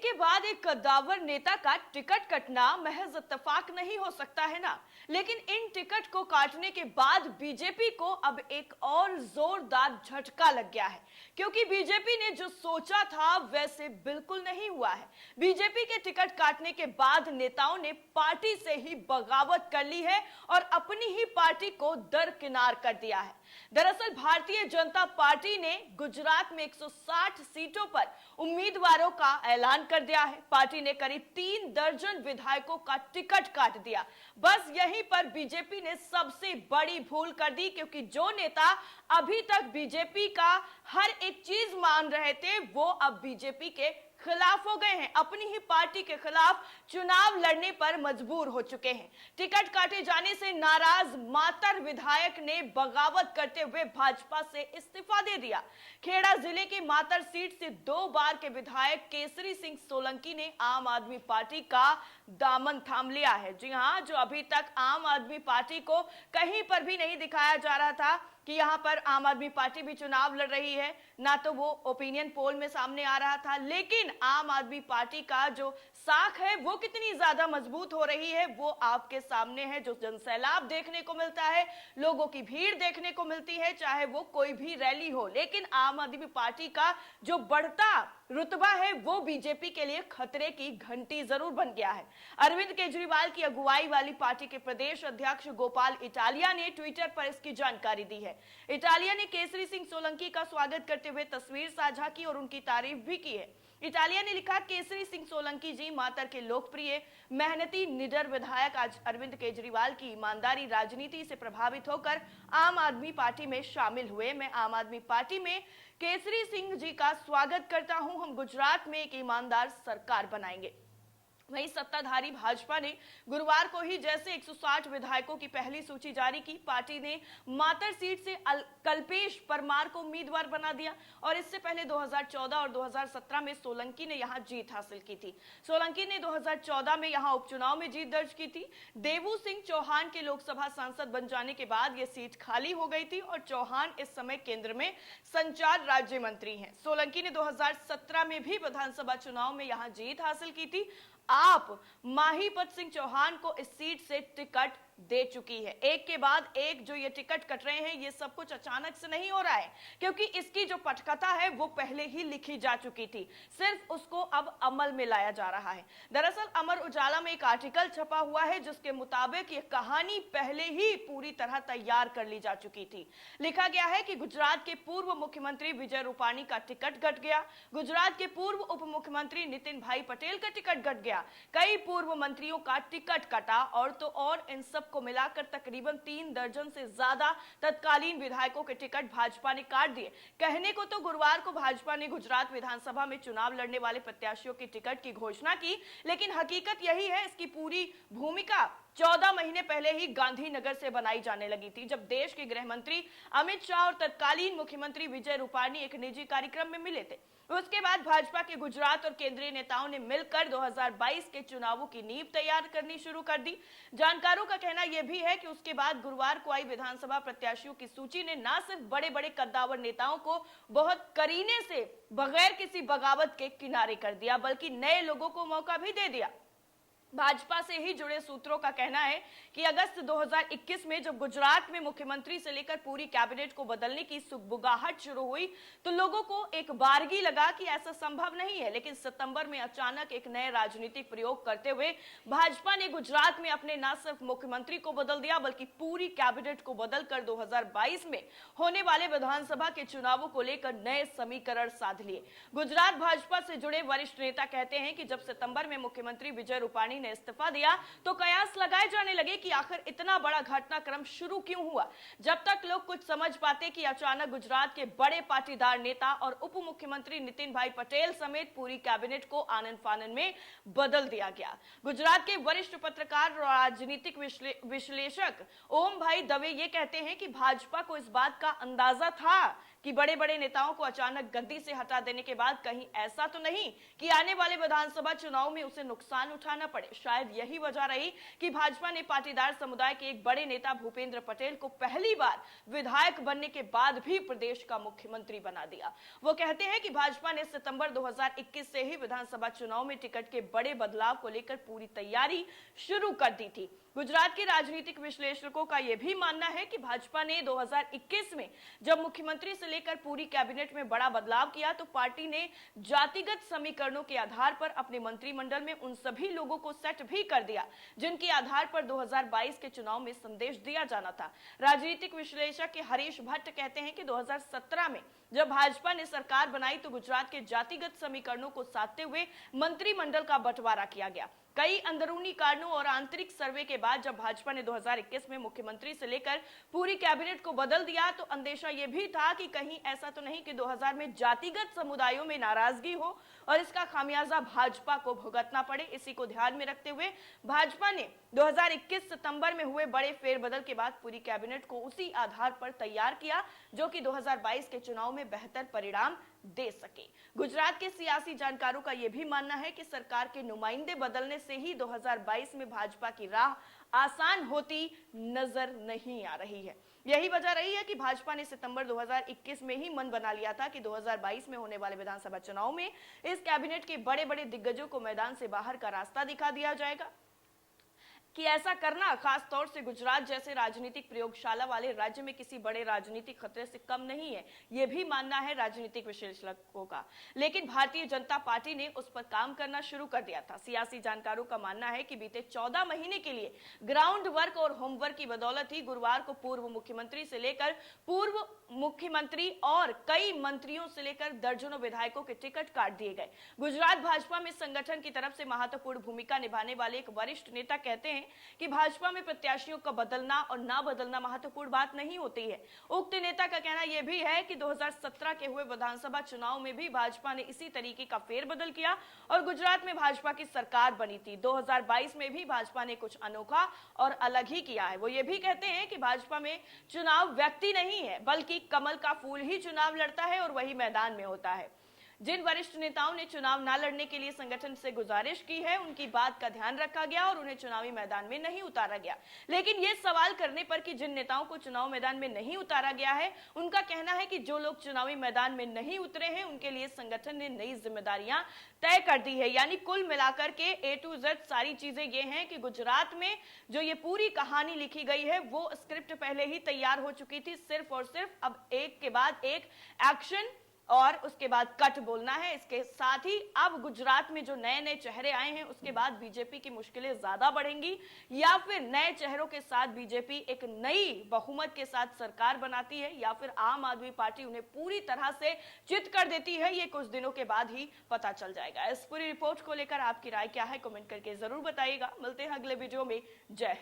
के बाद एक कद्दावर नेता का टिकट कटना महज इत्तेफाक नहीं हो सकता है ना। लेकिन इन टिकट को काटने के बाद बीजेपी को अब एक और जोरदार झटका लग गया है, क्योंकि बीजेपी ने जो सोचा था वैसे बिल्कुल नहीं हुआ है। बीजेपी के टिकट काटने के बाद नेताओं ने पार्टी से ही बगावत कर ली है और अपनी ही पार्टी को दरकिनार कर दिया है। दरअसल भारतीय जनता पार्टी ने गुजरात में 160 सीटों पर उम्मीदवारों का ऐलान कर दिया है। पार्टी ने करीब 3 दर्जन विधायकों का टिकट काट दिया। बस यहीं पर बीजेपी ने सबसे बड़ी भूल कर दी, क्योंकि जो नेता अभी तक बीजेपी का हर एक चीज मान रहे थे वो अब बीजेपी के खिलाफ हो गए हैं, अपनी ही पार्टी के खिलाफ चुनाव लड़ने पर मजबूर हो चुके हैं। टिकट काटे जाने से नाराज मातर विधायक ने बगावत करते हुए भाजपा से इस्तीफा दे दिया। खेड़ा जिले के मातर सीट से 2 बार के विधायक केसरी सिंह सोलंकी ने आम आदमी पार्टी का दामन थाम लिया है। जी हां, जो अभी तक आम आदमी पार्टी को कहीं पर भी नहीं दिखाया जा रहा था कि यहां पर आम आदमी पार्टी भी चुनाव लड़ रही है, ना तो वो ओपिनियन पोल में सामने आ रहा था, लेकिन आम आदमी पार्टी का जो साख है वो कितनी ज्यादा मजबूत हो रही है वो आपके सामने है। जो जनसैलाब देखने को मिलता है, लोगों की भीड़ देखने को मिलती है, चाहे वो कोई भी रैली हो, लेकिन आम आदमी पार्टी का जो बढ़ता रुतबा है वो बीजेपी के लिए खतरे की घंटी जरूर बन गया है। अरविंद केजरीवाल की अगुवाई वाली पार्टी के प्रदेश अध्यक्ष गोपाल इटालिया ने ट्विटर पर इसकी जानकारी दी है। इटालिया ने केसरी सिंह सोलंकी का स्वागत करते हुए तस्वीर साझा की और उनकी तारीफ भी की है। इटालिया ने लिखा, केसरी सिंह सोलंकी जी मातर के लोकप्रिय मेहनती निडर विधायक आज अरविंद केजरीवाल की ईमानदारी राजनीति से प्रभावित होकर आम आदमी पार्टी में शामिल हुए। मैं आम आदमी पार्टी में केसरी सिंह जी का स्वागत करता हूं। हम गुजरात में एक ईमानदार सरकार बनाएंगे। वहीं सत्ताधारी भाजपा ने गुरुवार को ही जैसे 160 विधायकों की पहली सूची जारी की, पार्टी ने मातर सीट से कल्पेश परमार को उम्मीदवार बना दिया और इससे पहले 2014 और 2017 में सोलंकी ने यहां जीत हासिल की थी। सोलंकी ने 2014 में यहां उपचुनाव में जीत दर्ज की थी। देवू सिंह चौहान के लोकसभा सांसद बन जाने के बाद यह सीट खाली हो गई थी और चौहान इस समय केंद्र में संचार राज्य मंत्री हैं। सोलंकी ने 2017 में भी विधानसभा चुनाव में यहां जीत हासिल की थी। आप माहीपत सिंह चौहान को इस सीट से टिकट दे चुकी है। एक के बाद एक जो ये टिकट कट रहे हैं, ये सब कुछ अचानक से नहीं हो रहा है, क्योंकि इसकी जो पटकथा है वो पहले ही लिखी जा चुकी थी, सिर्फ उसको अब अमल में लाया जा रहा है। दरअसल अमर उजाला में एक आर्टिकल छपा हुआ है जिसके मुताबिक ये कहानी पहले ही पूरी तरह तैयार कर ली जा चुकी थी। लिखा गया है कि गुजरात के पूर्व मुख्यमंत्री विजय रूपाणी का टिकट कट गया, गुजरात के पूर्व उप मुख्यमंत्री नितिन भाई पटेल का टिकट कट गया, कई पूर्व मंत्रियों का टिकट कटा और तो और इन सब को मिलाकर तकरीबन 3 दर्जन से ज्यादा तत्कालीन विधायकों के टिकट भाजपा ने काट दिए। कहने को तो गुरुवार को भाजपा ने गुजरात विधानसभा में चुनाव लड़ने वाले प्रत्याशियों की टिकट की घोषणा की, लेकिन हकीकत यही है, इसकी पूरी भूमिका 14 महीने पहले ही गांधीनगर से बनाई जाने लगी थी, जब देश के गृह मंत्री अमित शाह और तत्कालीन मुख्यमंत्री विजय रूपाणी एक निजी कार्यक्रम में मिले थे। उसके बाद भाजपा के गुजरात और केंद्रीय नेताओं ने मिलकर 2022 के चुनावों की नींव तैयार करनी शुरू कर दी। जानकारों का कहना यह भी है कि उसके बाद गुरुवार को आई विधानसभा प्रत्याशियों की सूची ने न सिर्फ बड़े बड़े कद्दावर नेताओं को बहुत करीने से बगैर किसी बगावत के किनारे कर दिया, बल्कि नए लोगों को मौका भी दे दिया। भाजपा से ही जुड़े सूत्रों का कहना है कि अगस्त 2021 में जब गुजरात में मुख्यमंत्री से लेकर पूरी कैबिनेट को बदलने की सुगबुगाहट शुरू हुई तो लोगों को एक बारगी लगा कि ऐसा संभव नहीं है, लेकिन सितंबर में अचानक एक नए राजनीतिक प्रयोग करते हुए भाजपा ने गुजरात में अपने न सिर्फ मुख्यमंत्री को बदल दिया बल्कि पूरी कैबिनेट को बदलकर 2022 में होने वाले विधानसभा के चुनावों को लेकर नए समीकरण साध लिए। गुजरात भाजपा से जुड़े वरिष्ठ नेता कहते हैं कि जब सितंबर में मुख्यमंत्री विजय रूपाणी ने इस्तीफा दिया तो कयास लगाए जाने लगे कि आखिर इतना बड़ा घटनाक्रम शुरू क्यों हुआ। जब तक लोग कुछ समझ पाते कि अचानक गुजरात के बड़े पाटीदार नेता और उप मुख्यमंत्री नितिन भाई पटेल समेत पूरी कैबिनेट को आनन फानन में बदल दिया गया। गुजरात के वरिष्ठ पत्रकार और राजनीतिक विश्लेषक ओम भाई दवे ये कहते हैं कि भाजपा को इस बात का अंदाजा था कि बड़े बड़े नेताओं को अचानक गद्दी से हटा देने के बाद कहीं ऐसा तो नहीं कि आने वाले विधानसभा चुनाव में उसे नुकसान उठाना पड़े। शायद यही वजह रही कि भाजपा ने पाटीदार समुदाय के एक बड़े नेता भूपेंद्र पटेल को पहली बार विधायक बनने के बाद भी प्रदेश का मुख्यमंत्री बना दिया। वो कहते हैं कि भाजपा ने सितंबर 2021 से ही विधानसभा चुनाव में टिकट के बड़े बदलाव को लेकर पूरी तैयारी शुरू कर दी थी। गुजरात के राजनीतिक विश्लेषकों का यह भी मानना है कि भाजपा ने 2021 में जब मुख्यमंत्री से लेकर पूरी कैबिनेट में बड़ा बदलाव किया तो पार्टी ने जातिगत समीकरणों के आधार पर अपने मंत्रिमंडल में उन सभी लोगों को सेट भी कर दिया जिनके आधार पर 2022 के चुनाव में संदेश दिया जाना था। राजनीतिक विश्लेषक के हरीश भट्ट कहते हैं कि 2017 में जब भाजपा ने सरकार बनाई तो गुजरात के जातिगत समीकरणों को साधते हुए मंत्रिमंडल का बंटवारा किया गया। कई अंदरूनी कारणों और आंतरिक सर्वे के बाद जब भाजपा ने 2021 में मुख्यमंत्री से लेकर पूरी कैबिनेट को बदल दिया तो अंदेशा यह भी था कि कहीं ऐसा तो नहीं कि 2000 में जातिगत समुदायों में नाराजगी हो और इसका खामियाजा भाजपा को भुगतना पड़े। इसी को ध्यान में रखते हुए भाजपा ने 2021 सितंबर में हुए बड़े फेरबदल के बाद पूरी कैबिनेट को उसी आधार पर तैयार किया जो कि 2022 के चुनाव में बेहतर परिणाम दे सके। गुजरात के सियासी जानकारों का यह भी मानना है कि सरकार के नुमाइंदे बदलने से ही 2022 में भाजपा की राह आसान होती नजर नहीं आ रही है। यही वजह रही है कि भाजपा ने सितंबर 2021 में ही मन बना लिया था कि 2022 में होने वाले विधानसभा चुनाव में इस कैबिनेट के बड़े बड़े दिग्गजों को मैदान से बाहर का रास्ता दिखा दिया जाएगा कि ऐसा करना खास तौर से गुजरात जैसे राजनीतिक प्रयोगशाला वाले राज्य में किसी बड़े राजनीतिक खतरे से कम नहीं है, यह भी मानना है राजनीतिक विश्लेषकों का। लेकिन भारतीय जनता पार्टी ने उस पर काम करना शुरू कर दिया था। सियासी जानकारों का मानना है कि बीते 14 महीने के लिए ग्राउंड वर्क और होमवर्क की बदौलत ही गुरुवार को पूर्व मुख्यमंत्री से लेकर पूर्व मुख्यमंत्री और कई मंत्रियों से लेकर दर्जनों विधायकों के टिकट काट दिए गए। गुजरात भाजपा में संगठन की तरफ से महत्वपूर्ण भूमिका निभाने वाले एक वरिष्ठ नेता कहते हैं कि भाजपा में प्रत्याशियों का बदलना और ना बदलना महत्वपूर्ण बात नहीं होती है। उक्त नेता का कहना यह भी है कि 2017 के हुए विधानसभा चुनाव में भी भाजपा ने इसी तरीके का फेरबदल किया और गुजरात में भाजपा की सरकार बनी थी। 2022 में भी भाजपा ने कुछ अनोखा और अलग ही किया है। वो ये भी कहते हैं कि भाजपा में चुनाव व्यक्ति नहीं है बल्कि कमल का फूल ही चुनाव लड़ता है और वही मैदान में होता है। जिन वरिष्ठ नेताओं ने चुनाव न लड़ने के लिए संगठन से गुजारिश की है उनकी बात का ध्यान रखा गया और उन्हें चुनावी मैदान में नहीं उतारा गया। लेकिन यह सवाल करने पर कि जिन नेताओं को चुनाव मैदान में नहीं उतारा गया है उनका कहना है कि जो लोग चुनावी मैदान में नहीं उतरे हैं उनके लिए संगठन ने नई जिम्मेदारियां तय कर दी है। यानी कुल मिलाकर के A to Z सारी चीजें ये हैं कि गुजरात में जो ये पूरी कहानी लिखी गई है वो स्क्रिप्ट पहले ही तैयार हो चुकी थी। सिर्फ और सिर्फ अब एक के बाद एक एक्शन और उसके बाद कट बोलना है। इसके साथ ही अब गुजरात में जो नए नए चेहरे आए हैं उसके बाद बीजेपी की मुश्किलें ज्यादा बढ़ेंगी या फिर नए चेहरों के साथ बीजेपी एक नई बहुमत के साथ सरकार बनाती है या फिर आम आदमी पार्टी उन्हें पूरी तरह से चित कर देती है, ये कुछ दिनों के बाद ही पता चल जाएगा। इस पूरी रिपोर्ट को लेकर आपकी राय क्या है कमेंट करके जरूर बताइएगा। मिलते हैं अगले वीडियो में। जय हिंद।